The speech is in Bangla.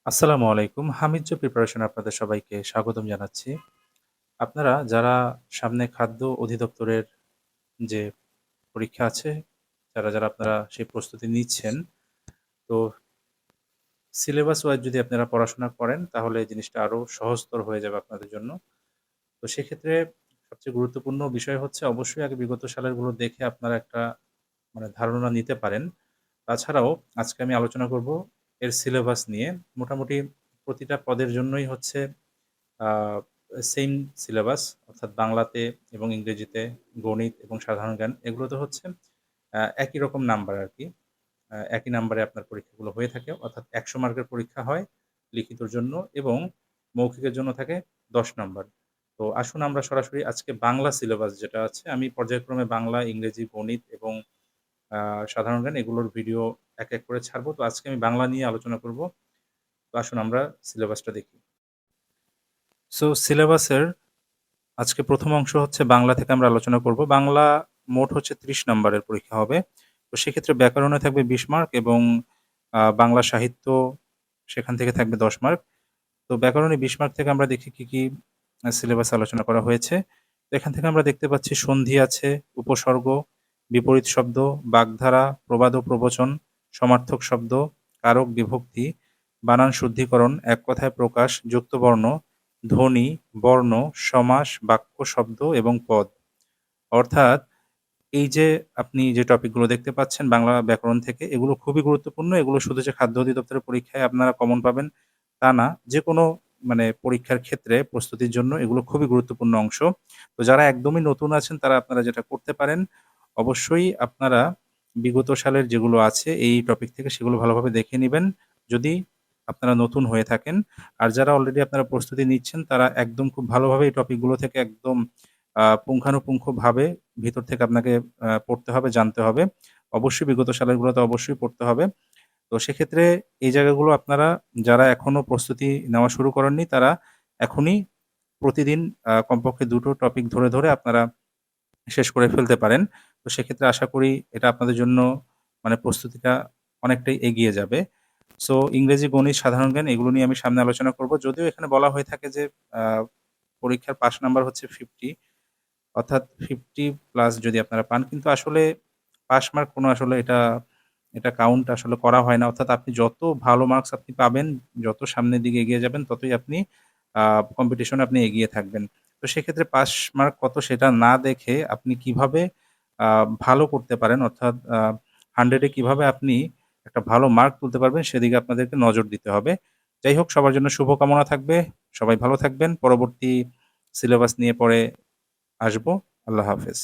আসসালামু আলাইকুম। হামিদ প্রিপারেশন আপনাদের সবাইকে স্বাগতম জানাচ্ছি। আপনারা যারা সামনে খাদ্য অধিদপ্তরের যে পরীক্ষা আছে, যারা আপনারা সেই প্রস্তুতি নিচ্ছেন, তো সিলেবাস ওয়াইজ যদি আপনারা পড়াশোনা করেন তাহলে জিনিসটা আরো সহজতর হয়ে যাবে আপনাদের জন্য। তো সেক্ষেত্রে সবচেয়ে গুরুত্বপূর্ণ বিষয় হচ্ছে অবশ্যই আগে বিগত সালেরগুলো দেখে আপনারা একটা ধারণা নিতে পারেন। তাছাড়াও আজকে আমি আলোচনা করব এর সিলেবাস নিয়ে। মোটামুটি প্রতিটা পদের জন্যই হচ্ছে আ সেইম সিলেবাস, অর্থাৎ বাংলাতে এবং ইংরেজিতে, গণিত এবং সাধারণ জ্ঞান এগুলোতে হচ্ছে একই রকম নাম্বার আরকি। একই নাম্বারে আপনার পরীক্ষাগুলো হয়ে থাকে। অর্থাৎ ১০০ মার্কের পরীক্ষা হয় লিখিতর জন্য এবং মৌখিকের জন্য থাকে ১০ নাম্বার। তো আসুন আমরা সরাসরি আজকে বাংলা সিলেবাস যেটা আছে, আমি পর্যায়ক্রমে বাংলা, ইংরেজি, গণিত এবং আ সাধারণ জ্ঞান এগুলোর ভিডিও এক করে ছাড়বো। তো আজকে আমি বাংলা নিয়ে আলোচনা করব। তো আসুন আমরা সিলেবাসটা দেখি। সো সিলেবাসের আজকে ১ম অংশ হচ্ছে বাংলা থেকে আমরা আলোচনা করব। বাংলা মোট হচ্ছে ৩০ নাম্বারের পরীক্ষা হবে। তো সেক্ষেত্রে ব্যাকরণে থাকবে ২০ মার্ক এবং বাংলা সাহিত্য সেখান থেকে থাকবে ১০ মার্ক। তো ব্যাকরণে ২০ মার্ক থেকে আমরা দেখি কি সিলেবাসে আলোচনা করা হয়েছে। তো এখান থেকে আমরা দেখতে পাচ্ছি সন্ধি আছে, উপসর্গ, বিপরীত শব্দ, বাগধারা, প্রবাদ ও প্রবচন, সমার্থক শব্দ, কারক বিভক্তি, বানান শুদ্ধিকরণ, এক কথায় প্রকাশ, যুক্তবর্ণ, ধ্বনি, বর্ণ, সমাস, বাক্য, শব্দ এবং পদ। অর্থাৎ এই যে আপনি যে টপিকগুলো দেখতে পাচ্ছেন বাংলা ব্যাকরণ থেকে, এগুলো খুবই গুরুত্বপূর্ণ। এগুলো শুধু যে খাদ্য অধিদপ্তরের পরীক্ষায় আপনারা কমন পাবেন তা না। যেকোনো পরীক্ষার ক্ষেত্রে প্রস্তুতির জন্য এগুলো খুবই গুরুত্বপূর্ণ অংশ। তো যারা একদমই নতুন আছেন তারা আপনারা যেটা করতে পারেন, অবশ্যই আপনারা বিগত সালের যেগুলো আছে এই টপিক থেকে সেগুলো ভালোভাবে দেখে নিবেন, যদি আপনারা নতুন হয়ে থাকেন। আর যারা অলরেডি আপনারা প্রস্তুতি নিচ্ছেন তারা একদম খুব ভালোভাবে এই টপিকগুলো থেকে একদম পুঙ্খানুপুঙ্খভাবে ভিতর থেকে আপনাকে পড়তে হবে, জানতে হবে। অবশ্যই বিগত সালেরগুলোতে অবশ্যই পড়তে হবে। তো সেক্ষেত্রে এই জায়গাগুলো আপনারা যারা এখনো প্রস্তুতি নেওয়া শুরু করেননি তারা এখনই প্রতিদিন কমপক্ষে ২ টো টপিক ধরে আপনারা শেষ করে ফেলতে পারেন। তো সেক্ষেত্রে আশা করি এটা আপনাদের জন্য প্রস্তুতিটা অনেকটাই এগিয়ে যাবে। সো ইংরেজি, গণিত, সাধারণ জ্ঞান এগুলো নিয়ে আমি সামনে আলোচনা করব। যদিও এখানে বলা হয়ে থাকে যে আ পরীক্ষার পাস নাম্বার হচ্ছে 50, অর্থাৎ 50 প্লাস যদি আপনারা পান, কিন্তু আসলে পাস মার্ক কোনো আসলে এটা কাউন্ট আসলে করা হয় না। অর্থাৎ আপনি যত ভালো মার্কস আপনি পাবেন, যত সামনের দিকে এগিয়ে যাবেন ততই আপনি আ কম্পিটিশনে আপনি এগিয়ে থাকবেন। তো সেক্ষেত্রে পাস মার্ক কত সেটা না দেখে আপনি কিভাবে আ ভালো করতে পারেন, অর্থাৎ 100 এ কিভাবে আপনি একটা ভালো মার্ক তুলতে পারবেন সেদিকে আপনাদেরকে নজর দিতে হবে। যাই হোক, সবার জন্য শুভকামনা থাকবে। সবাই ভালো থাকবেন। পরবর্তী সিলেবাস নিয়ে পরে আসবো। আল্লাহ হাফেজ।